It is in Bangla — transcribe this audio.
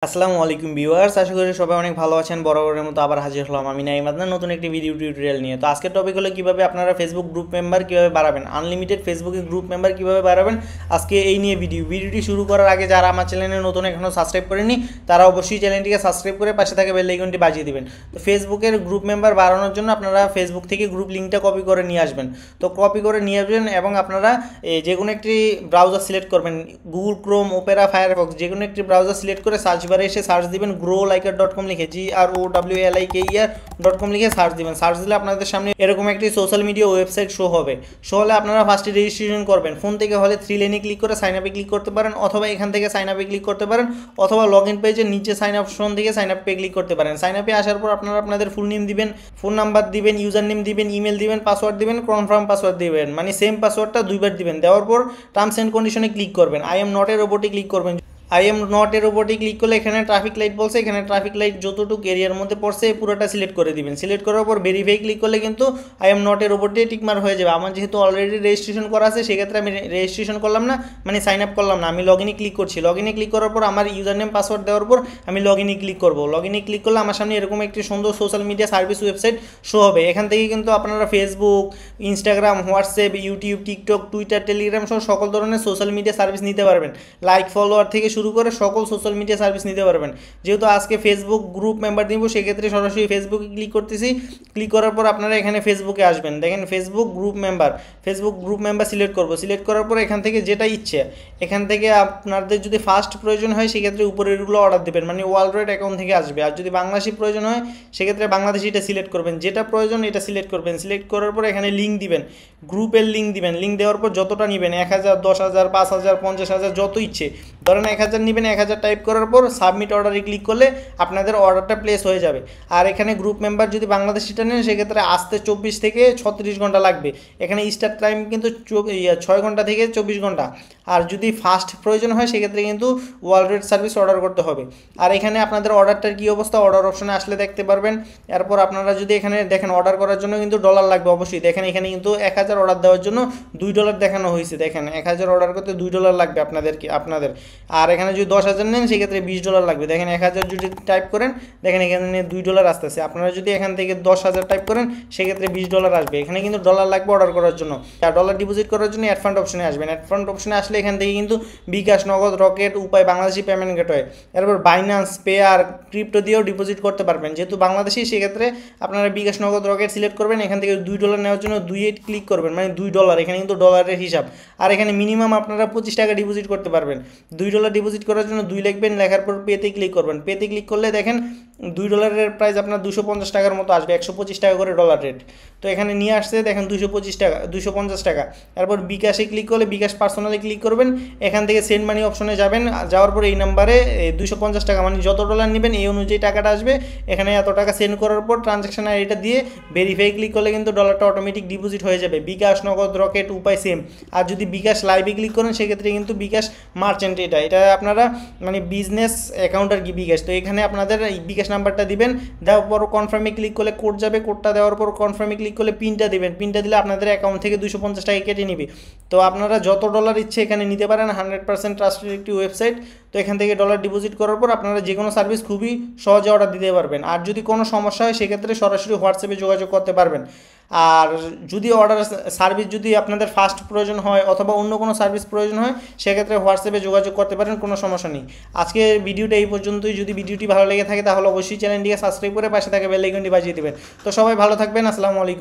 আসসালামু আলাইকুম ভিউয়ার্স, আশা করি সবাই অনেক ভালো আছেন। বরাবরের মতো আবার হাজির হলাম আমি নাইম আদনান নতুন একটি ভিডিও টিউটোরিয়াল নিয়ে। তো আজকের টপিক হলো কিভাবে আপনারা ফেসবুক গ্রুপ মেম্বার কিভাবে বাড়াবেন, আনলিমিটেড ফেসবুকে গ্রুপ মেম্বার কিভাবে বাড়াবেন, আজকে এই নিয়ে ভিডিওটি শুরু করার আগে যারা আমার চ্যানেলে নতুন এখনও সাবস্ক্রাইব করেনি তারা অবশ্যই চ্যানেলটিকে সাবস্ক্রাইব করে পাশে থাকা বেল আইকনটি বাজিয়ে দিবেন। তো ফেসবুকের গ্রুপ মেম্বার বাড়ানোর জন্য আপনারা ফেসবুক থেকে গ্রুপ লিঙ্কটা কপি করে নিয়ে আসবেন। তো কপি করে নিয়ে আসবেন এবং আপনারা যে কোনো একটি ব্রাউজার সিলেক্ট করবেন, গুগল ক্রোম, ওপেরা, ফায়ারফক্স, যে কোনো একটি ব্রাউজার সিলেক্ট করে সার্চ বারে এসে সার্চ দিবেন growliker.com লিখে, growliker.com লিখে সার্চ দিবেন। সার্চ দিলে আপনাদের সামনে এরকম একটি সোশ্যাল মিডিয়া ওয়েবসাইট শো হবে। শো হলে আপনারা ফার্স্টে রেজিস্ট্রেশন করবেন। ফোন থেকে হলে 3 লাইনে ক্লিক করে সাইন আপে ক্লিক করতে পারেন, অথবা এখান থেকে সাইন আপে ক্লিক করতে পারেন, অথবা লগ ইন পেজের নিচে সাইন আপ অপশন থেকে সাইন আপে ক্লিক করতে পারেন। সাইন আপে আসার পর আপনারা আপনাদের ফুল নেম দিবেন, ফোন নাম্বার দিবেন, ইউজার নেম দিবেন, ইমেল দিবেন, পাসওয়ার্ড দিবেন, কনফার্ম পাসওয়ার্ড দিবেন, মানে সেম পাসওয়ার্ডটা দুইবার দিবেন। দেওয়ার পর টার্মস অ্যান্ড কন্ডিশনে ক্লিক করবেন, আই এম নট এর ওপরটি ক্লিক করবেন। আই এম নট এর ওপরটি ক্লিক করলে এখানে ট্রাফিক লাইট বলছে, এখানে ট্রাফিক লাইট যতটুকু এরিয়ার মধ্যে পড়ছে পুরোটা সিলেক্ট করে দিবেন। সিলেক্ট করার পর ভেরিফাই ক্লিক করলে কিন্তু আই এম নট এর ওপরটি টিকমার হয়ে যাবে। আমার যেহেতু অলরেডি রেজিস্ট্রেশন করা আছে সেক্ষেত্রে আমি রেজিস্ট্রেশন করলাম না, মানে সাইন আপ করলাম না, আমি লগ ইনে ক্লিক করছি। লগ ইনে ক্লিক করার পর আমার ইউজার নেম পাসওয়ার্ড দেওয়ার পর আমি লগ ইনে ক্লিক করবো। লগ ইনে ক্লিক করলে আমার সামনে এরকম একটি সুন্দর social media service website show হবে। এখান থেকে কিন্তু আপনারা Facebook, Instagram, WhatsApp, YouTube, TikTok, Twitter, Telegram সহ সকল ধরনের সোশ্যাল মিডিয়া সার্ভিস নিতে পারবেন। লাইক, ফলোয়ার থেকে শুরু করে সকল সোশ্যাল মিডিয়া সার্ভিস নিতে পারবেন। যেহেতু আজকে ফেসবুক গ্রুপ মেম্বার দিব সেক্ষেত্রে সরাসরি ফেসবুকে ক্লিক করতেছি। ক্লিক করার পর আপনারা এখানে ফেসবুকে আসবেন, দেখেন ফেসবুক গ্রুপ মেম্বার সিলেক্ট করব। সিলেক্ট করার পর এখান থেকে যেটা ইচ্ছে, এখান থেকে আপনাদের যদি ফার্স্ট প্রয়োজন হয় সেক্ষেত্রে উপরেরগুলো অর্ডার দেবেন, মানে ওয়ার্ল্ড অ্যাকাউন্ট থেকে আসবে। আর যদি বাংলাদেশি প্রয়োজন হয় সেক্ষেত্রে বাংলাদেশিটা সিলেক্ট করবেন, যেটা প্রয়োজন এটা সিলেক্ট করবেন। সিলেক্ট করার পর এখানে লিঙ্ক দিবেন, গ্রুপের লিঙ্ক দিবেন। লিঙ্ক দেওয়ার পর যতটা নেবেন, 1000, 10,000, 5,000, 50,000, যত ইচ্ছে ধরেন 1000 নেবেন। 1000 টাইপ করার পর সাবমিট অর্ডারে ক্লিক করলে আপনাদের অর্ডারটা প্লেস হয়ে যাবে। আর এখানে গ্রুপ মেম্বার যদি বাংলাদেশিটা নেন সেক্ষেত্রে আসতে 24 থেকে 36 ঘন্টা লাগবে। এখানে স্টার্ট টাইম কিন্তু 6 ঘন্টা থেকে 24 ঘন্টা। আর যদি ফাস্ট প্রয়োজন হয় সেক্ষেত্রে কিন্তু ওয়ার্ল্ড সার্ভিস অর্ডার করতে হবে। আর এখানে আপনাদের অর্ডারটার কী অবস্থা অর্ডার অপশনে আসলে দেখতে পারবেন। এরপর আপনারা যদি এখানে দেখেন অর্ডার করার জন্য কিন্তু ডলার লাগবে অবশ্যই। দেখেন এখানে কিন্তু 1000 অর্ডার দেওয়ার জন্য $2 দেখানো হয়েছে। দেখেন 1000 অর্ডার করতে $2 লাগবে আপনাদের। আর এখানে যদি 10,000 নেন সেক্ষেত্রে $20 লাগবে। দেখেন 1000 যদি টাইপ করেন দেখেন এখানে $2 আসতেছে। আপনারা যদি এখান থেকে 10,000 টাইপ করেন সেক্ষেত্রে $20 আসবে। এখানে কিন্তু ডলার লাগবে অর্ডার করার জন্য। আর ডলার ডিপোজিট করার জন্য অ্যাড ফান্ড অপশনে আসবেন। অ্যাড ফান্ড অপশনে আসলে এখান থেকে কিন্তু বিকাশ, নগদ, রকেট, উপায়, বাংলাদেশি পেমেন্ট গেটওয়ে, এরপর বাইন্যান্স, পেয়ার, ক্রিপ্টো দিয়েও ডিপোজিট করতে পারবেন। যেহেতু বাংলাদেশি সেক্ষেত্রে আপনারা বিকাশ, নগদ, রকেট সিলেক্ট করবেন। এখান থেকে $2 নেওয়ার জন্য 28 ক্লিক করবেন, মানে $2। এখানে কিন্তু ডলারের হিসাব। আর এখানে মিনিমাম আপনারা 25 টাকা ডিপোজিট করতে পারবেন। $2 ডিপোজিট করার জন্য 2 লিখবেন, লেখার পর পেতে ক্লিক করবেন। পেতে ক্লিক করলে দেখেন $2 প্রাইস আপনার 250 টাকার মতো আসবে, 125 টাকা করে ডলার রেট। তো এখানে নিয়ে আসছে দেখেন 225 টাকা, 250 টাকা। তারপর বিকাশে ক্লিক করলে বিকাশ পার্সোনালি ক্লিক করবেন। এখান থেকে সেন্ড মানি অপশনে যাবেন। যাওয়ার পর এই নাম্বারে 250 টাকা, মানে যত ডলার নেবেন এই অনুযায়ী টাকাটা আসবে। এখানে এত টাকা সেন্ড করার পর ট্রানজ্যাকশন আইডিটা দিয়ে ভেরিফাই ক্লিক করলে কিন্তু ডলারটা অটোমেটিক ডিপোজিট হয়ে যাবে। বিকাশ, নগদ, রকেট, উপায় সেম। আর যদি বিকাশ লাইভে ক্লিক করেন সেক্ষেত্রে কিন্তু বিকাশ মার্চেন্ট, এটা আপনারা মানে বিজনেস অ্যাকাউন্ট আর কি বিকাশ। তো এখানে আপনাদের এই বিকাশ নাম্বারটা দিবেন। দেওয়ার পর কনফার্মে ক্লিক করলে কোড যাবে, কোডটা দেওয়ার পর কনফার্মে ক্লিক করলে পিনটা দিবেন। পিনটা দিলে আপনাদের অ্যাকাউন্ট থেকে 250 টাকা কেটে নিবে। তো আপনারা যত ডলার ইচ্ছে এখানে নিতে পারেন। 100% ট্রাস্টেড একটি ওয়েবসাইট। তো এখান থেকে ডলার ডিপোজিট করার পর আপনারা যে কোনো সার্ভিস খুবই সহজে অর্ডার দিতে পারবেন। আর যদি কোনো সমস্যা হয় সেক্ষেত্রে সরাসরি হোয়াটসঅ্যাপে যোগাযোগ করতে পারবেন। আর যদি অর্ডার সার্ভিস যদি আপনাদের ফাস্ট প্রয়োজন হয় অথবা অন্য কোনো সার্ভিস প্রয়োজন হয় সেক্ষেত্রে হোয়াটসঅ্যাপে যোগাযোগ করতে পারেন, কোনো সমস্যা নেই। আজকের ভিডিওটা এই পর্যন্তই। যদি ভিডিওটি ভালো লেগে থাকে তাহলে অবশ্যই চ্যানেলটিকে সাবস্ক্রাইব করে পাশে থাকা বেল আইকনটি বাজিয়ে দেবেন। তো সবাই ভালো থাকবেন। আসসালামু আলাইকুম।